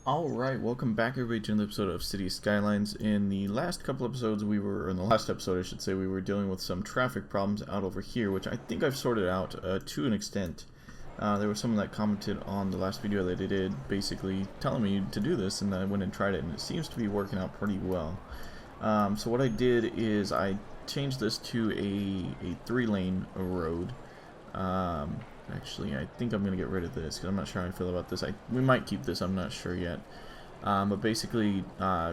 Alright, welcome back everybody to another episode of City Skylines. In the last couple episodes in the last episode I should say, we were dealing with some traffic problems out over here, which I think I've sorted out to an extent. There was someone that commented on the last video that I did, basically telling me to do this, and I went and tried it, and it seems to be working out pretty well. So what I did is I changed this to a 3-lane road. Actually, I think I'm going to get rid of this because I'm not sure how I feel about this. We might keep this, I'm not sure yet. But basically,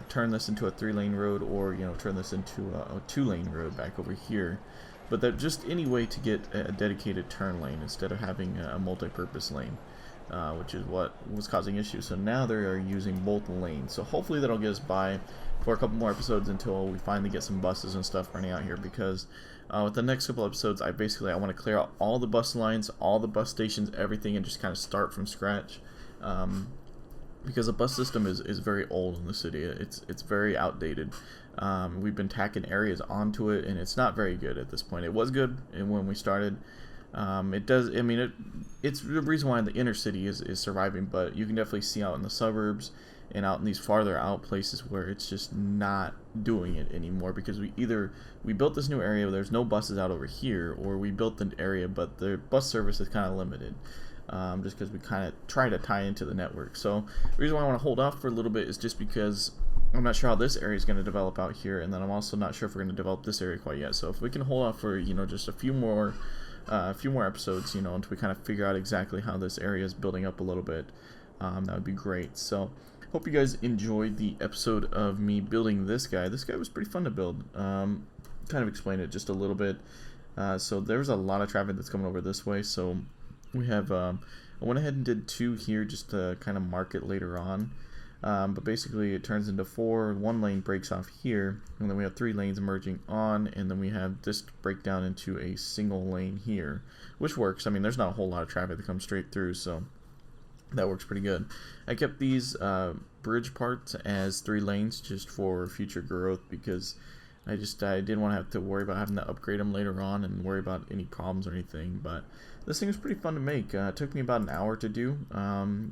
turn this into a 3-lane road, or turn this into a 2-lane road back over here. But that just any way to get a dedicated turn lane instead of having a multi-purpose lane, which is what was causing issues. So now they are using both lanes. So hopefully that'll get us by for a couple more episodes until we finally get some buses and stuff running out here, because with the next couple episodes I want to clear out all the bus lines, all the bus stations, everything, and just kind of start from scratch, because the bus system is very old in the city. It's very outdated. We've been tacking areas onto it, and it's not very good at this point. It was good when we started. It's the reason why the inner city is surviving, but you can definitely see out in the suburbs and out in these farther out places where it's just not doing it anymore, because we built this new area, there's no buses out over here, or we built an area but the bus service is kind of limited, just because we kind of try to tie into the network. So the reason why I want to hold off for a little bit is just because I'm not sure how this area is going to develop out here, and then I'm also not sure if we're going to develop this area quite yet. So if we can hold off for just a few more episodes, until we kind of figure out exactly how this area is building up a little bit, that would be great. So hope you guys enjoyed the episode of me building this guy. This guy was pretty fun to build. Kind of explain it just a little bit. So there's a lot of traffic that's coming over this way. So we have, I went ahead and did 2 here just to kind of mark it later on. But basically it turns into 4. 1 lane breaks off here, and then we have 3 lanes merging on, and then we have this breakdown into a single lane here, which works. I mean, there's not a whole lot of traffic that comes straight through, so that works pretty good. I kept these bridge parts as 3 lanes just for future growth, because I didn't want to have to worry about having to upgrade them later on and worry about any problems or anything. But this thing was pretty fun to make. It took me about an hour to do.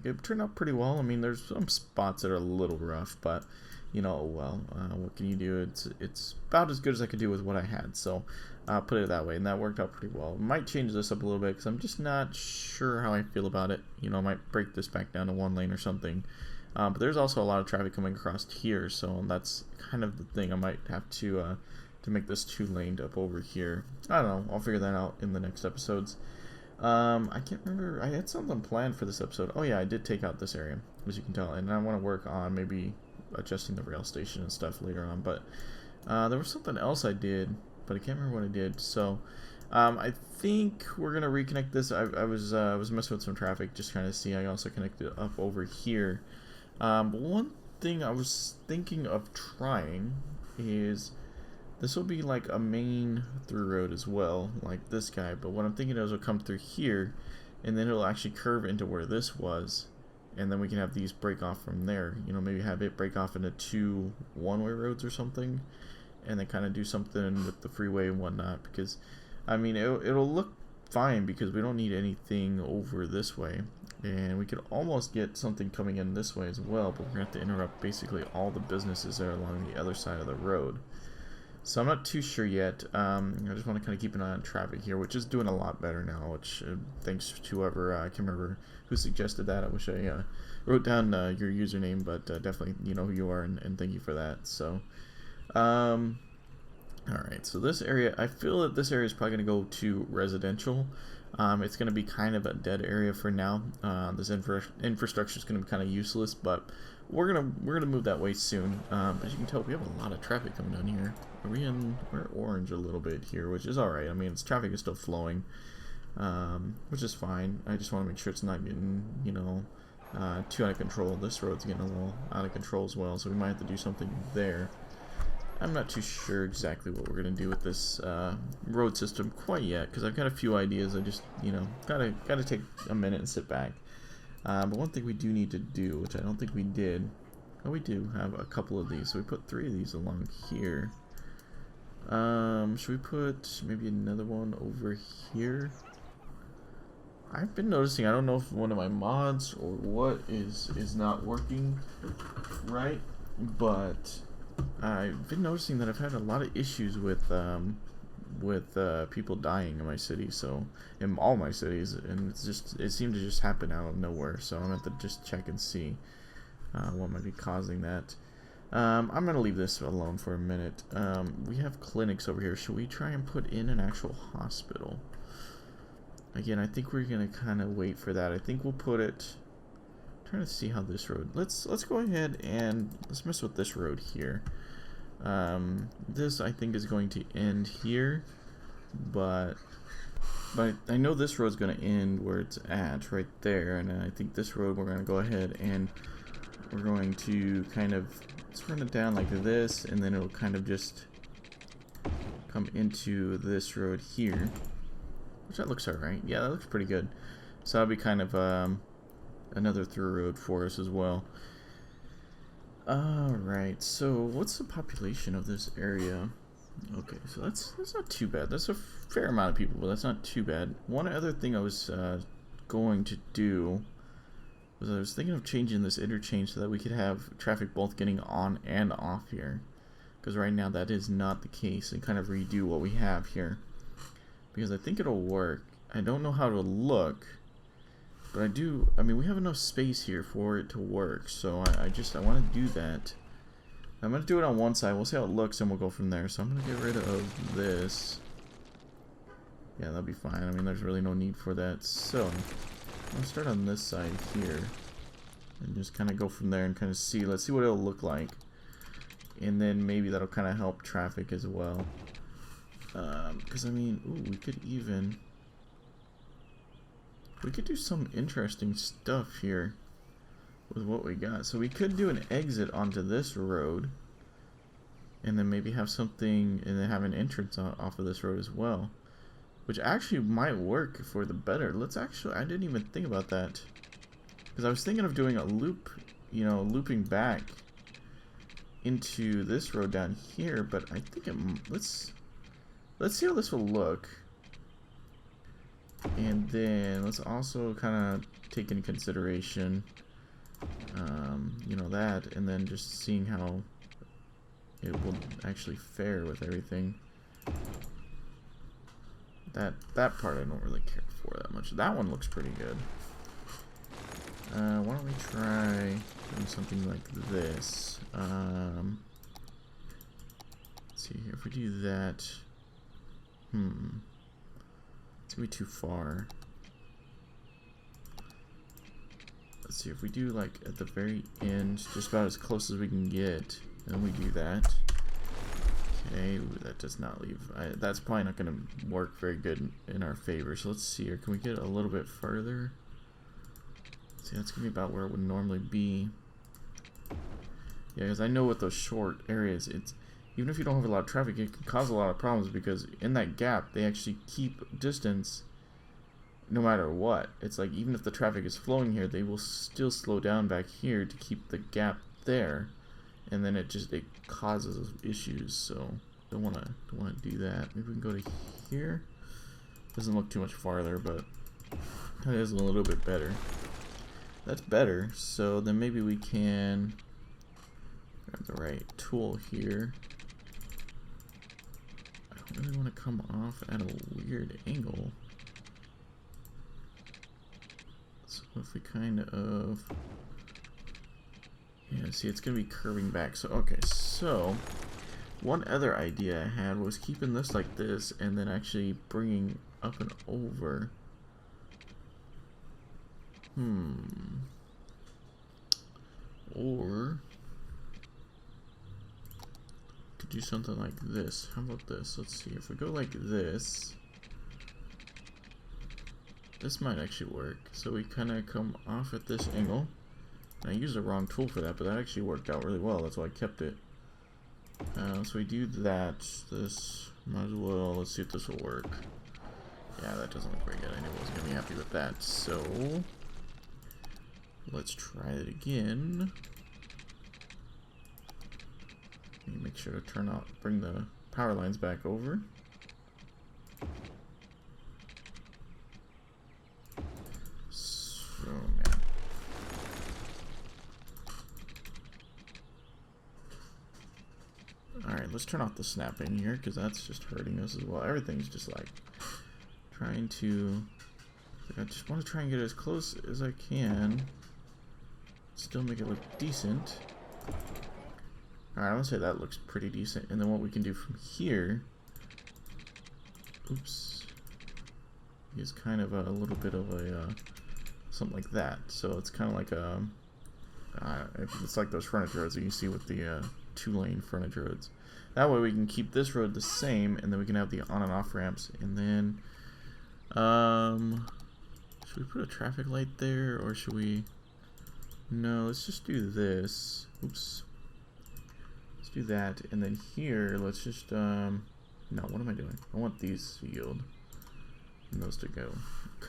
It turned out pretty well. I mean, there's some spots that are a little rough, but what can you do? It's about as good as I could do with what I had. So put it that way, and that worked out pretty well. Might change this up a little bit because I'm just not sure how I feel about it. I might break this back down to 1 lane or something. But there's also a lot of traffic coming across here, so that's kind of the thing. I might have to make this 2-laned up over here. I don't know. I'll figure that out in the next episodes. I can't remember. I had something planned for this episode. Oh yeah, I did take out this area, as you can tell, and I want to work on maybe adjusting the rail station and stuff later on. But there was something else I did, but I can't remember what I did. So I think we're gonna reconnect this. I was messing with some traffic, just trying to see. I also connected it up over here. But one thing I was thinking of trying is this will be like a main through road as well, like this guy. But what I'm thinking is it'll come through here, and then it'll actually curve into where this was, and then we can have these break off from there. Maybe have it break off into 2 one-way roads or something, and then kind of do something with the freeway and whatnot. Because I mean, it'll look fine because we don't need anything over this way, and we could almost get something coming in this way as well, but we're gonna have to interrupt basically all the businesses that are along the other side of the road. So I'm not too sure yet. I just want to kind of keep an eye on traffic here, which is doing a lot better now, which thanks to whoever, I can't remember who suggested that. I wish I wrote down your username, but definitely you know who you are, and thank you for that. So alright, so this area, I feel that this area is probably going to go to residential. It's going to be kind of a dead area for now. This infrastructure is going to be kind of useless, but we're gonna move that way soon. As you can tell, we have a lot of traffic coming down here. We're orange a little bit here, which is alright. I mean, traffic is still flowing, which is fine. I just want to make sure it's not getting, too out of control. This road's getting a little out of control as well, so we might have to do something there. I'm not too sure exactly what we're going to do with this road system quite yet, because I've got a few ideas. I just, gotta take a minute and sit back. But one thing we do need to do, which I don't think we did, we do have a couple of these, so we put 3 of these along here. Should we put maybe another one over here? I've been noticing, I don't know if one of my mods or what is not working right, but I've been noticing that I've had a lot of issues with people dying in my city, so in all my cities, and it seemed to just happen out of nowhere. So I'm gonna have to just check and see what might be causing that. I'm gonna leave this alone for a minute. We have clinics over here. Should we try and put in an actual hospital? Again, I think we're gonna kind of wait for that. I think we'll put it. I'm trying to see how this road. Let's go ahead and let's mess with this road here. This I think is going to end here, but I know this road's going to end where it's at, right there, and I think this road we're going to go ahead and we're going to kind of let's run it down like this, and then it'll kind of just come into this road here, which that looks alright. Yeah, that looks pretty good. So that'll be kind of another through road for us as well. Alright, so what's the population of this area? Okay, so that's not too bad. That's a fair amount of people, but that's not too bad. One other thing I was going to do was I was thinking of changing this interchange so that we could have traffic both getting on and off here. Because right now that is not the case, and kind of redo what we have here. Because I think it'll work. I don't know how it'll look. But I mean, we have enough space here for it to work, so I want to do that. I'm going to do it on one side, we'll see how it looks, and we'll go from there. So I'm going to get rid of this. Yeah, that'll be fine. I mean, there's really no need for that. So, I'm going to start on this side here, and just kind of go from there and kind of see. Let's see what it'll look like. And then maybe that'll kind of help traffic as well. Because, I mean, ooh, we could do some interesting stuff here with what we got. So we could do an exit onto this road, and then maybe have something, and then have an entrance off of this road as well, which actually might work for the better. I didn't even think about that, because I was thinking of doing a loop, you know, looping back into this road down here, but I think let's see how this will look. And then let's also kind of take into consideration, you know, that, and then just seeing how it will actually fare with everything. That part I don't really care for that much. That one looks pretty good. Why don't we try doing something like this? Let's see here. If we do that, it's gonna be too far. Let's see if we do like at the very end, just about as close as we can get, and we do that. Okay, ooh, that does not leave. That's probably not gonna work very good in our favor. So let's see here. Can we get a little bit further? See, that's gonna be about where it would normally be. Yeah, because I know with those short areas, even if you don't have a lot of traffic, it can cause a lot of problems, because in that gap, they actually keep distance no matter what. It's like, even if the traffic is flowing here, they will still slow down back here to keep the gap there, and then it causes issues. So don't want to do that. Maybe we can go to here. Doesn't look too much farther, but that is a little bit better. That's better. So then maybe we can grab the right tool here. I don't really want to come off at a weird angle. So if we kind of, yeah, see, it's gonna be curving back. So okay, so one other idea I had was keeping this like this, and then actually bringing up and over. Or could do something like this. How about this? Let's see, if we go like this, this might actually work. So we kind of come off at this angle. I used the wrong tool for that, but that actually worked out really well. That's why I kept it. So we do that. This might as well. Let's see if this will work. Yeah, that doesn't look very good. I knew I wasn't gonna be happy with that. So let's try it again. Make sure to bring the power lines back over. Alright, let's turn off the snapping here, because that's just hurting us as well. Everything's just like trying to... I just want to try and get as close as I can. Still make it look decent. Alright, I'm going to say that looks pretty decent. And then what we can do from here... Oops. Is kind of a little bit of a... something like that. So it's kind of like a... it's like those frontage roads that you see with the 2-lane frontage roads. That way we can keep this road the same, and then we can have the on and off ramps. And then, should we put a traffic light there, or should we? No, let's just do this. Oops. Let's do that, and then here, let's just no. What am I doing? I want these to yield, and those to go.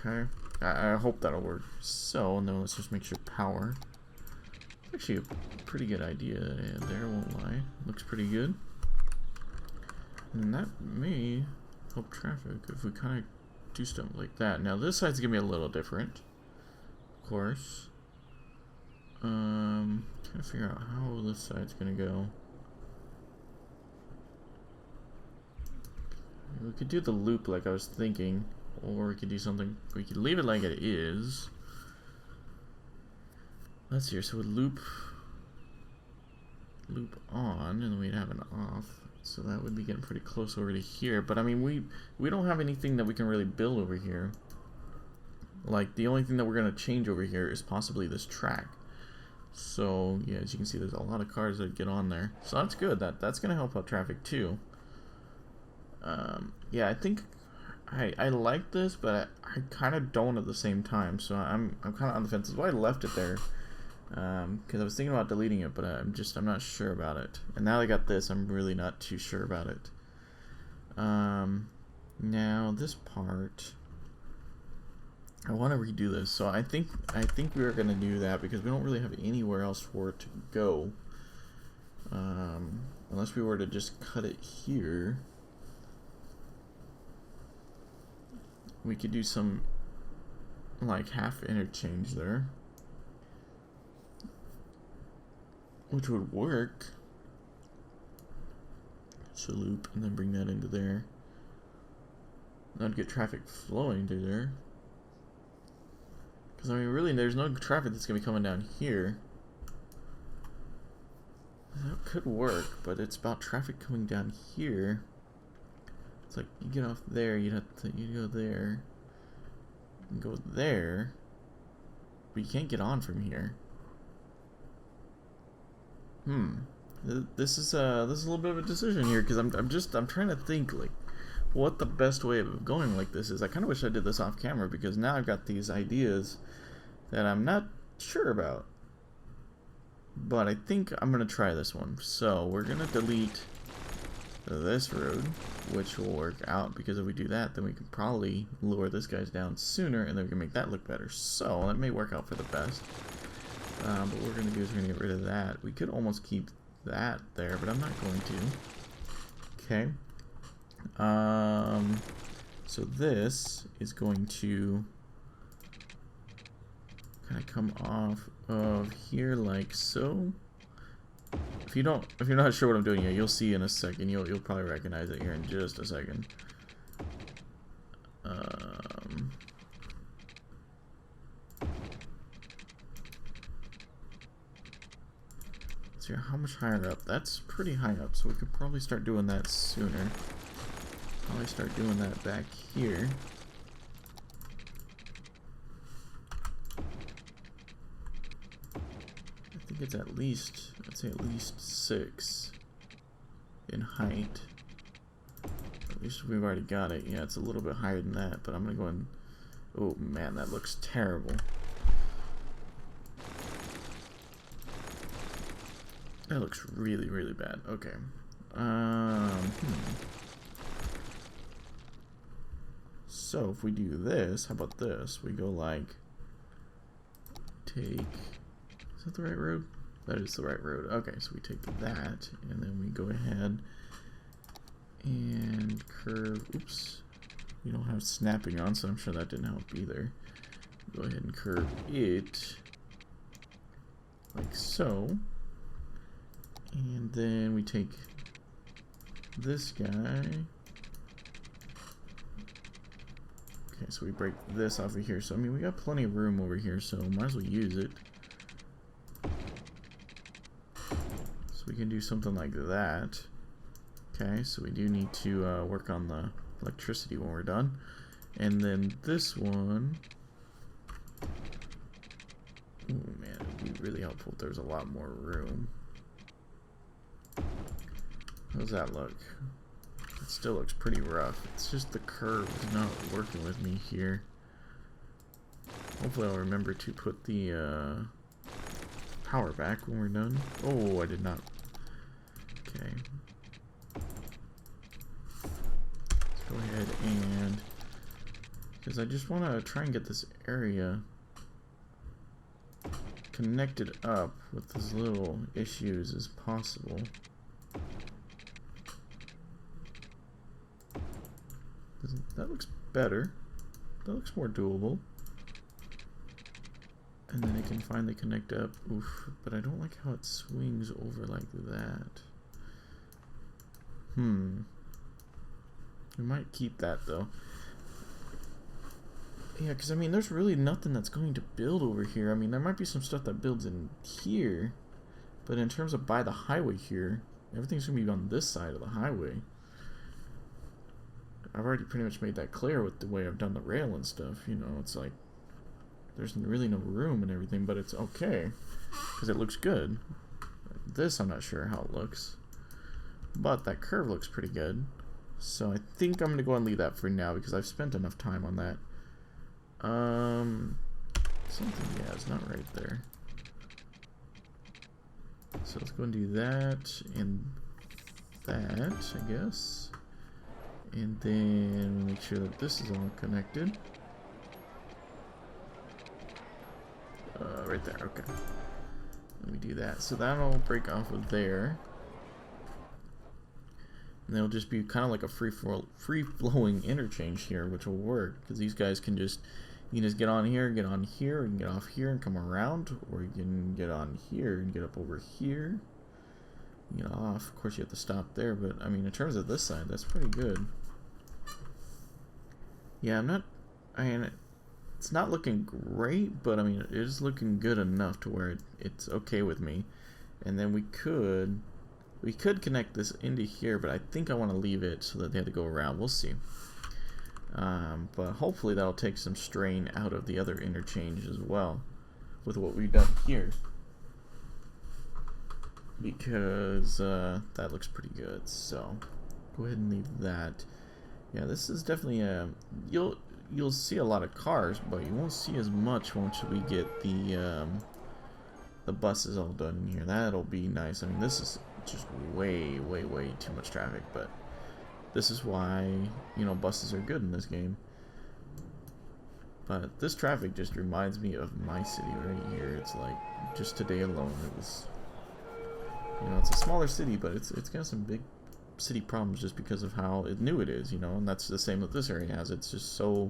Okay. I hope that'll work. So, and then let's just make sure power. Actually, a pretty good idea there, won't lie. Looks pretty good. And that may help traffic if we kind of do stuff like that. Now, this side's gonna be a little different, of course. Trying to figure out how this side's gonna go. We could do the loop like I was thinking, or we could do something. We could leave it like it is. Let's see, so we'd loop on, and then we'd have an off. So that would be getting pretty close over to here. But I mean, we don't have anything that we can really build over here. Like, the only thing that we're gonna change over here is possibly this track. So yeah, as you can see, there's a lot of cars that get on there. So that's good. That's gonna help out traffic too. Yeah, I think I like this, but I kind of don't at the same time. So I'm kind of on the fence. That's why I left it there. Because I was thinking about deleting it, but I'm not sure about it. And now I got this, I'm really not too sure about it. Now this part, I want to redo this. So I think we are gonna do that because we don't really have anywhere else for it to go. Unless we were to just cut it here. We could do some like half interchange there, which would work. So loop and then bring that into there. That'd get traffic flowing through there. Because I mean, really, there's no traffic that's gonna be coming down here. That could work, but it's about traffic coming down here. It's like you get off there, you go there, and go there, but you can't get on from here. This is a little bit of a decision here because I'm trying to think like what the best way of going like this is. I kind of wish I did this off camera because now I've got these ideas that I'm not sure about, but I think I'm gonna try this one. So we're gonna delete this road, which will work out because if we do that, then we can probably lower this guy's down sooner, and then we can make that look better. So that may work out for the best. But what we're gonna do is we're gonna get rid of that. We could almost keep that there, but I'm not going to. Okay. So this is going to kind of come off of here like so. If you're not sure what I'm doing here, you'll see in a second. You'll probably recognize it here in just a second. Let's see how much higher up. That's pretty high up, so we could probably start doing that sooner. Probably start doing that back here. I think it's at least, I'd say at least 6 in height. At least we've already got it. Yeah, it's a little bit higher than that, but I'm gonna go and, oh man, that looks terrible. That looks really, really bad. Okay. So if we do this, how about this? We go like, take, is that the right road? That is the right road. Okay, so we take that, and then we go ahead and curve, oops. We don't have snapping on, so I'm sure that didn't help either. Go ahead and curve it, like so. And then we take this guy. Okay, so we break this off of here. So, I mean, we got plenty of room over here, so might as well use it. So we can do something like that. Okay, so we do need to work on the electricity when we're done. And then this one... Oh man, it'd be really helpful if there was a lot more room. How does that look? It still looks pretty rough. It's just the curve is not working with me here. Hopefully I'll remember to put the power back when we're done. Oh, I did not. Okay. Let's go ahead and... because I just want to try and get this area connected up with as little issues as possible. That looks better. That looks more doable. And then it can finally connect up. Oof, but I don't like how it swings over like that. We might keep that though. Yeah, because I mean, there's really nothing that's going to build over here. I mean, there might be some stuff that builds in here, but in terms of by the highway here, everything's going to be on this side of the highway. I've already pretty much made that clear with the way I've done the rail and stuff. You know, it's like there's really no room and everything, but it's okay because it looks good. This, I'm not sure how it looks, but that curve looks pretty good. So I think I'm going to go and leave that for now because I've spent enough time on that. Something, yeah, it's not right there. So let's go and do that and that, I guess. And then make sure that this is all connected. Right there, okay. Let me do that. So that'll break off of there. And it'll just be kind of like a free-flowing interchange here, which will work. Because these guys can just, you can just get on here, you can get off here and come around. Or you can get on here and get up over here. You get off. Of course, you have to stop there. But, I mean, in terms of this side, that's pretty good. Yeah, it's not looking great, but I mean, it is looking good enough to where it's okay with me. And then we could connect this into here, but I think I want to leave it so that they have to go around. We'll see. But hopefully that'll take some strain out of the other interchange as well with what we've done here. Because that looks pretty good. So go ahead and leave that. Yeah, this is definitely you'll see a lot of cars, but you won't see as much once we get the buses all done in here. That'll be nice. I mean, this is just way too much traffic, but this is why, you know, buses are good in this game. But this traffic just reminds me of my city right here. It's like, just today alone, it was, you know, it's a smaller city, but it's got some big city problems just because of how new it is, you know, and that's the same that this area has. It's just so,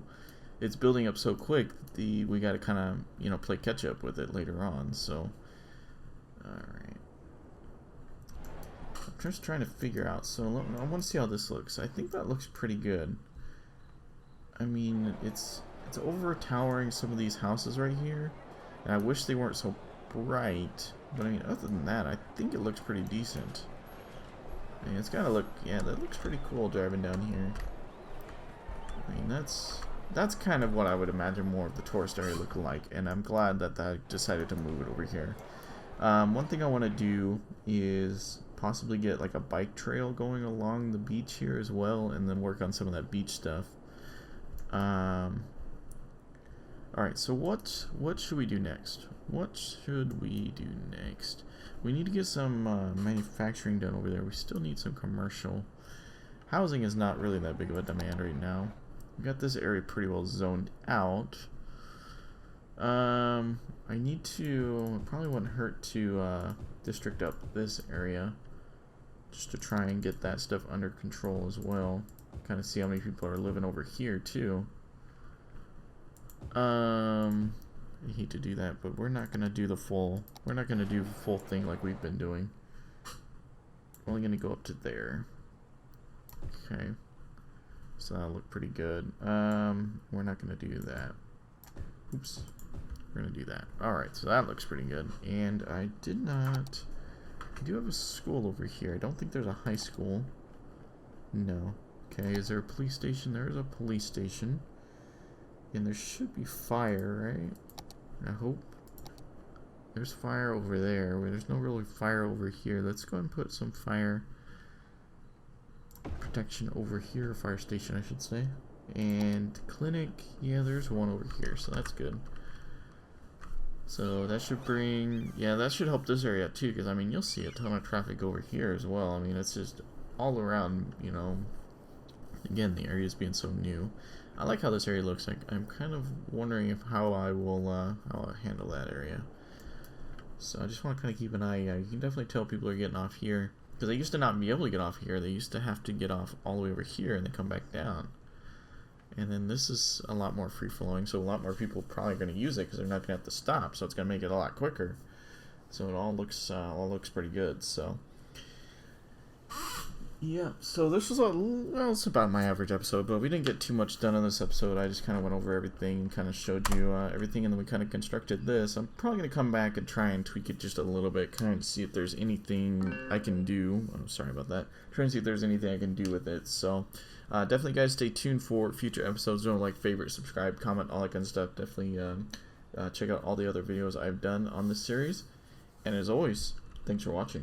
it's building up so quick that we got to kind of, you know, play catch up with it later on. So, alright. I'm just trying to figure out, so I want to see how this looks. I think that looks pretty good. I mean, it's over towering some of these houses right here, and I wish they weren't so bright, but I mean, other than that, I think it looks pretty decent. I mean, it's gotta look, yeah, that looks pretty cool driving down here. I mean, that's kind of what I would imagine more of the tourist area looking like, and I'm glad that I decided to move it over here. One thing I want to do is possibly get like a bike trail going along the beach here as well, and then work on some of that beach stuff. Alright, so what should we do next? What should we do next? We need to get some manufacturing done over there. We still need some commercial. Housing is not really that big of a demand right now. We got this area pretty well zoned out. I need to, it probably wouldn't hurt to district up this area just to try and get that stuff under control as well. Kind of see how many people are living over here too. I hate to do that, but we're not gonna do the full thing like we've been doing. We're only gonna go up to there. Okay. So that'll look pretty good. We're not going to do that. Oops. We're going to do that. Alright, so that looks pretty good. And I did not... I do have a school over here. I don't think there's a high school. No. Okay, is there a police station? There is a police station. And there should be fire, right? I hope. There's fire over there. There's no really fire over here. Let's go and put some fire protection over here. Fire station, I should say. And clinic, yeah, there's one over here, so that's good. So that should bring, yeah, that should help this area too, because I mean, you'll see a ton of traffic over here as well. I mean, it's just all around, you know. Again, the area is being so new. I like how this area looks like. I'm kind of wondering how I will handle that area. So I just want to kind of keep an eye. You can definitely tell people are getting off here, because they used to not be able to get off here. They used to have to get off all the way over here and then come back down. And then this is a lot more free-flowing, so a lot more people are probably going to use it because they're not going to have to stop. So it's going to make it a lot quicker. So it all looks pretty good. So yeah, so this was it's about my average episode, but we didn't get too much done on this episode. I just kind of went over everything and kind of showed you everything, and then we kind of constructed this. I'm probably going to come back and try and tweak it just a little bit, kind of see if there's anything I can do. I'm sorry about that. Trying to see if there's anything I can do with it. So definitely, guys, stay tuned for future episodes. Don't like, favorite, subscribe, comment, all that kind of stuff. Definitely check out all the other videos I've done on this series. And as always, thanks for watching.